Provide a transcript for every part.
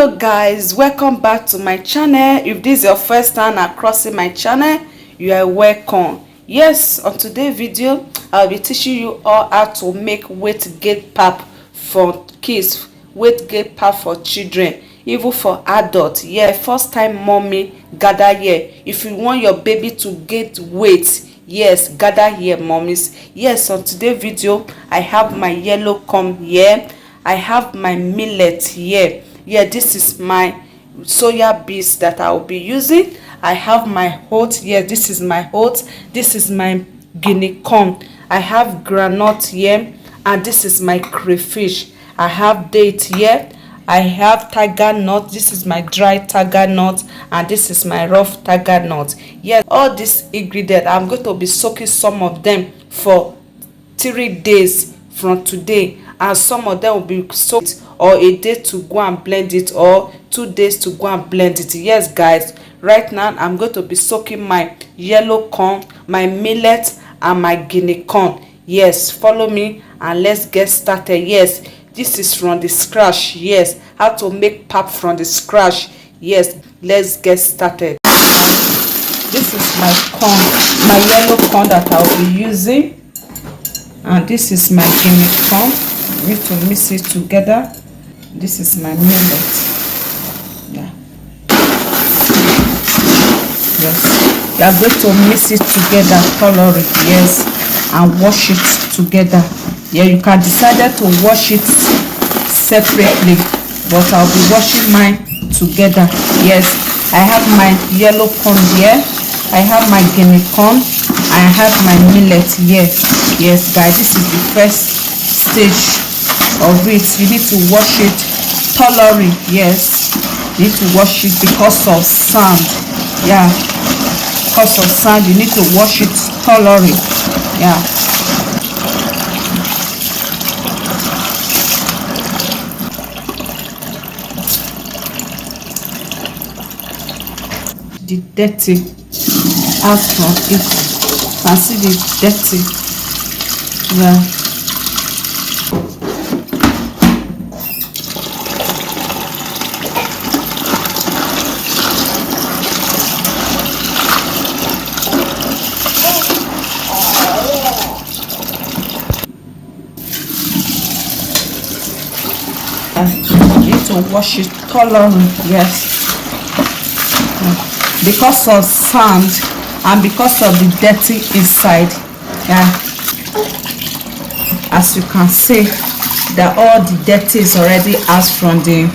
Hello guys, welcome back to my channel. If this is your first time crossing my channel, you are welcome. Yes, on today's video I'll be teaching you all how to make weight gain pap for kids, weight gain pap for children, even for adults. Yeah, first time mommy gather here. If you want your baby to gain weight, yes, gather here mommies. Yes, on today's video I have my yellow corn here, I have my millet here. Yeah, this is my soya beans that I will be using. I have my oats. Yeah, this is my oats. This is my guinea corn. I have groundnut here, and this is my crayfish. I have date here. I have tiger nut. This is my dry tiger nut, and this is my rough tiger nut. Yes, all these ingredients I'm going to be soaking some of them for 3 days from today, and some of them will be soaked or a day to go and blend it, or 2 days to go and blend it. Yes guys, right now I'm going to be soaking my yellow corn, my millet, and my guinea corn. Yes, follow me and let's get started. Yes, this is from the scratch. Yes, how to make pap from the scratch. Yes, let's get started. This is my corn, my yellow corn that I'll be using, and this is my guinea corn. I need to mix it together. This is my millet. Yeah. Yes. You are going to mix it together, color it, yes, and wash it together. Yeah, you can decide to wash it separately, but I'll be washing mine together. Yes, I have my yellow corn here, I have my guinea corn, I have my millet here. Yes guys, this is the first stage of it. You need to wash it thoroughly. Yes, you need to wash it because of sand. Yeah, because of sand you need to wash it thoroughly. Yeah, the dirty out from it. You can see the dirty. Yeah, you need to wash it thoroughly. Yes, because of sand and because of the dirty inside. Yeah, as you can see that all the dirty is already out from the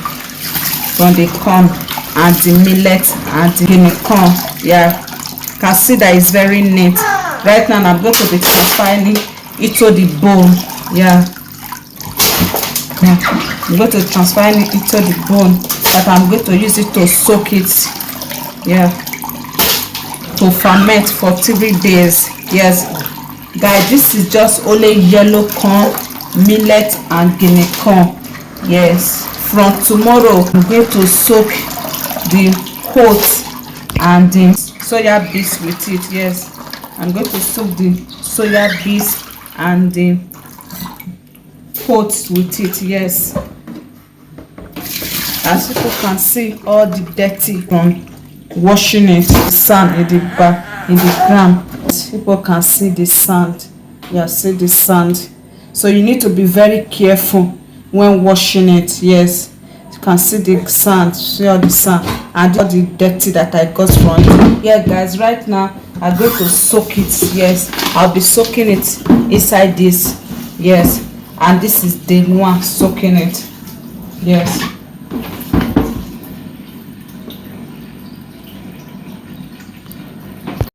corn and the millet and the guinea corn. Yeah, you can see that it's very neat. Right now I'm going to be transferring it to the bowl. Yeah, I'm going to transfer it into the bone that I'm going to use it to soak it. Yeah, to ferment for 3 days. Yes guys, this is just only yellow corn, millet, and guinea corn. Yes, from tomorrow I'm going to soak the oats and the soya beans with it. Yes, I'm going to soak the soya beans and the oats with it. Yes, as people can see all the dirty from washing it, the sand in the back, in the ground. People can see the sand. Yeah, see the sand. So you need to be very careful when washing it. Yes, you can see the sand, see all the sand and all the dirty that I got from it. Yeah guys, right now I'm going to soak it. Yes, I'll be soaking it inside this. Yes, and this is the one soaking it. Yes,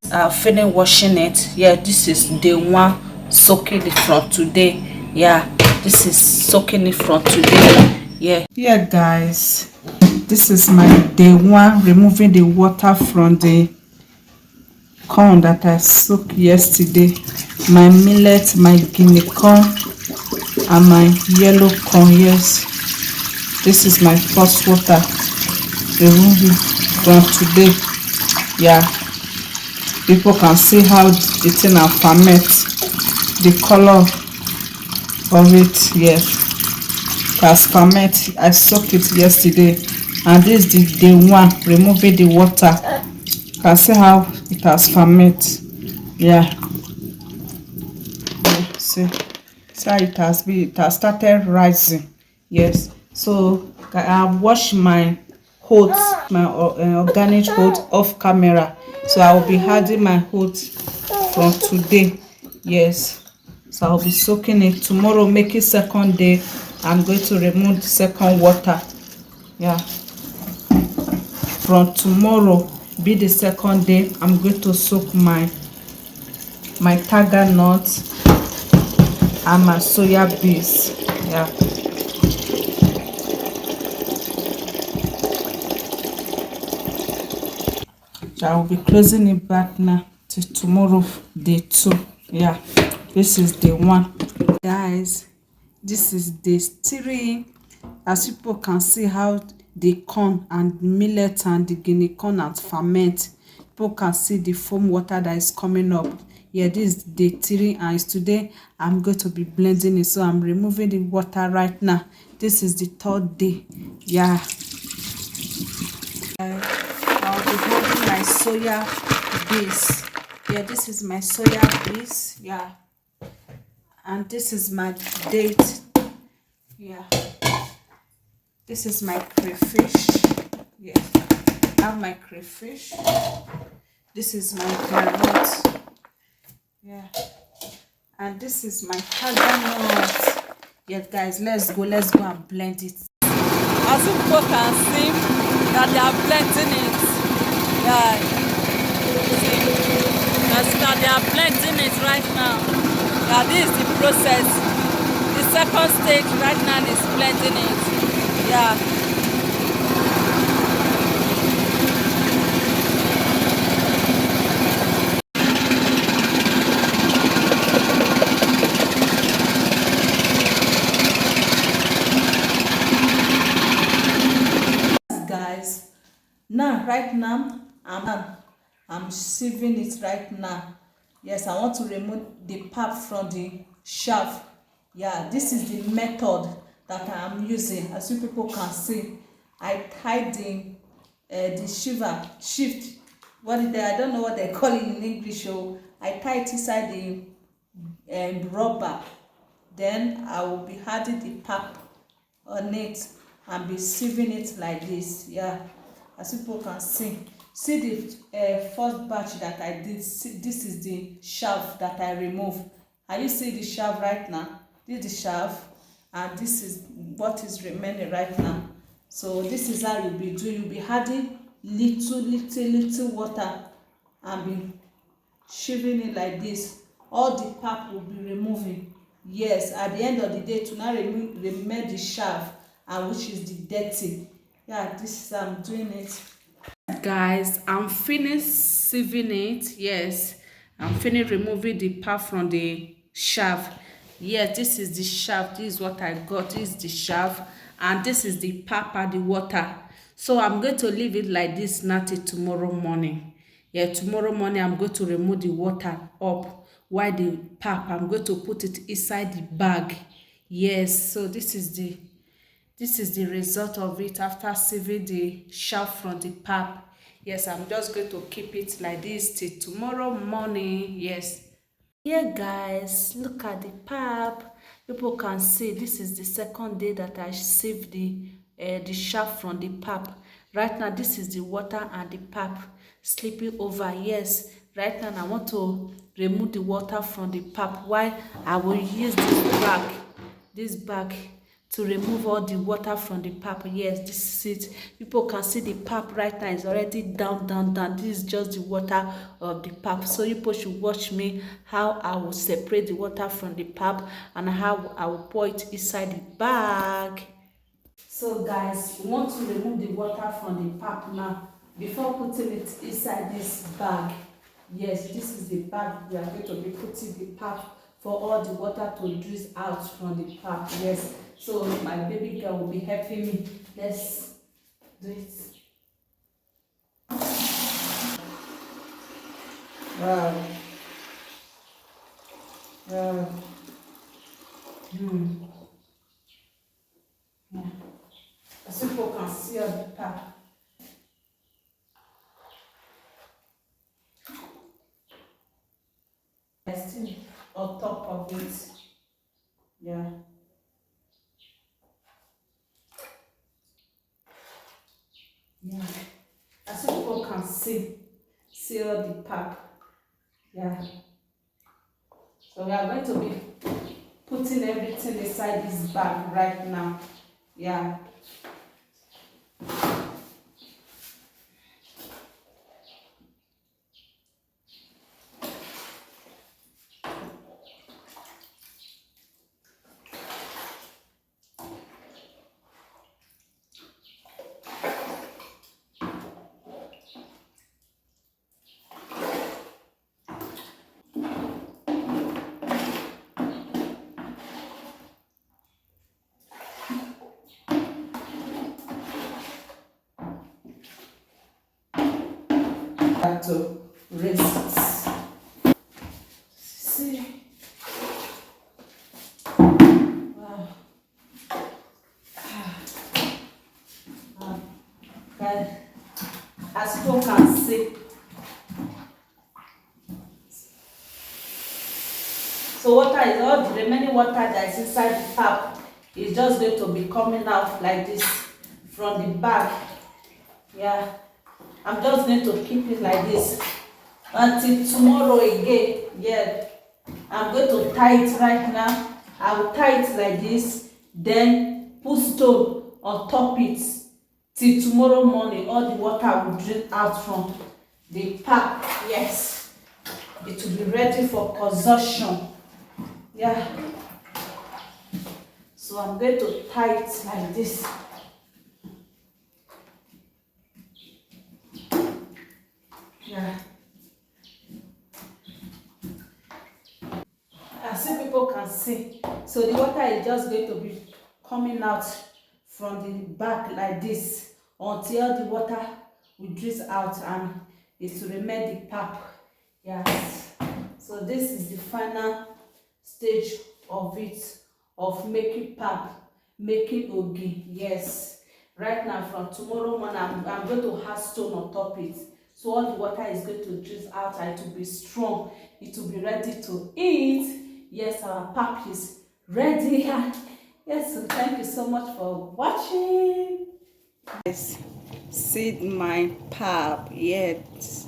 I'll finish washing it. Yeah, this is the one soaking it from today. Yeah, this is soaking it from today. Yeah guys, this is my day one, removing the water from the corn that I soaked yesterday. My millet, my guinea corn, and my yellow corn. Yes, this is my first water, removing from today. Yeah, people can see how the thing will ferment, the color of it. Yes, it has fermented. I soaked it yesterday and this is the day one, removing the water. You can see how it has fermented. Yeah, see how it has been, it has started rising. Yes, so I have washed my oats, my organic oats off camera, so I will be adding my oats from today. Yes, so I'll be soaking it tomorrow, making second day. I'm going to remove the second water. Yeah, from tomorrow be the second day. I'm going to soak my tiger nuts and my soya beans. Yeah, so I will be closing it back now till tomorrow, day 2. Yeah, this is day 1, guys. This is day 3. As people can see how the corn and millet and the guinea corn and ferment, people can see the foam water that is coming up. Yeah, this is day 3 and today I'm going to be blending it, so I'm removing the water right now. This is the 3rd day. Yeah, I'll be holding my soya beans. Yeah, this is my soya beans. Yeah, and this is my date. Yeah, this is my crayfish. Yeah, I have my crayfish. This is my carrot. Yeah, and this is my hazelnut. Yeah, guys, let's go and blend it. As you people can see that they are blending it. Yeah, see, that they are blending it right now. Yeah, this is the process. The second stage right now is blending it. Yeah. Guys, now right now I'm sieving it right now. Yes, I want to remove the pap from the shaft. Yeah, this is the method that I am using. As you people can see, I tied the shift, what is that? I don't know what they call it in English. So I tie it inside the rubber. Then I will be adding the pap on it and be sieving it like this. Yeah, as people can see the first batch that I did. See, this is the shaft that I removed. Are you see the shaft right now? This is the shaft, and this is what is remaining right now. So this is how you'll be doing. You'll be adding little water and be shaving it like this. All the pap will be removing. Yes, at the end of the day, to now remove the shaft, and which is the dirty. Yeah, this is I'm doing it. Guys, I'm finished sieving it. Yes, I'm finished removing the pap from the shaft. Yes, this is the shaft. This is what I got. This is the shaft, and this is the pap and the water. So I'm going to leave it like this now till tomorrow morning. Yeah, tomorrow morning I'm going to remove the water up, while the pap I'm going to put it inside the bag. Yes, so this is the result of it after sieving the shaft from the pap. Yes, I'm just going to keep it like this till tomorrow morning. Yes. Here, guys, look at the pap. People can see this is the second day that I sieved the shaft from the pap. Right now, this is the water and the pap slipping over. Yes, right now I want to remove the water from the pap. Why? I will use this bag to remove all the water from the pap. Yes, this is it. People can see the pap right now is already down. This is just the water of the pap. So you people should watch me how I will separate the water from the pap and how I will pour it inside the bag. So guys, we want to remove the water from the pap now before putting it inside this bag. Yes, this is the bag we are going to be putting the pap for all the water to drizzle out from the pap. Yes, so my baby girl will be helping me. Let's do it. Wow. Wow. Yeah. As people can see all the pap. Still on top of it. Yeah. Yeah. As people can see all the pap. Yeah. So we are going to be putting everything inside this bag right now. Yeah. Back to rinse. See. Wow. Guys, as people can see. So water is all the remaining water that is inside the pap is just going to be coming out like this from the bag. Yeah, I'm just going to keep it like this until tomorrow again. Yeah, I'm going to tie it right now. I will tie it like this, then put stone on top it till tomorrow morning. All the water will drain out from the pap. Yes, it will be ready for consumption. Yeah, so I'm going to tie it like this. Yeah, as if people can see. So the water is just going to be coming out from the back like this until the water will drip out and it will remain the pap. Yes, so this is the final stage of it, of making pap, making ogi. Yes, right now from tomorrow morning I'm going to have stone on top it, so all the water is going to drip out and it will be strong, it will be ready to eat. Yes, our pap is ready. Yes, so thank you so much for watching. Guys, see my pap. Yes,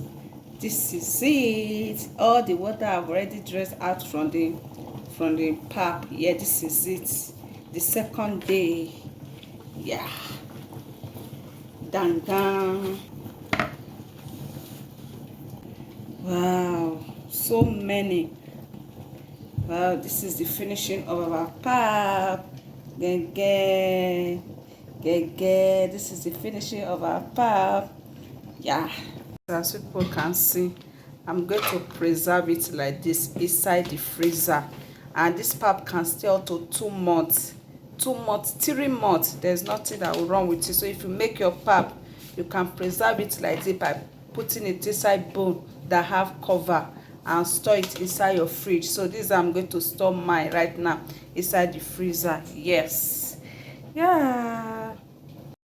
this is it. All the water I've already dressed out from the pap. Yeah, this is it. The second day. Yeah. Dang dang. Wow, so many. Wow, this is the finishing of our pap. Gege. This is the finishing of our pap. Yeah, as people can see, I'm going to preserve it like this inside the freezer, and this pap can stay up to 2 months, 3 months. There's nothing that will wrong with it. So if you make your pap, you can preserve it like this by putting it inside bowl that have cover and store it inside your fridge. So this I'm going to store mine right now inside the freezer. Yes, yeah.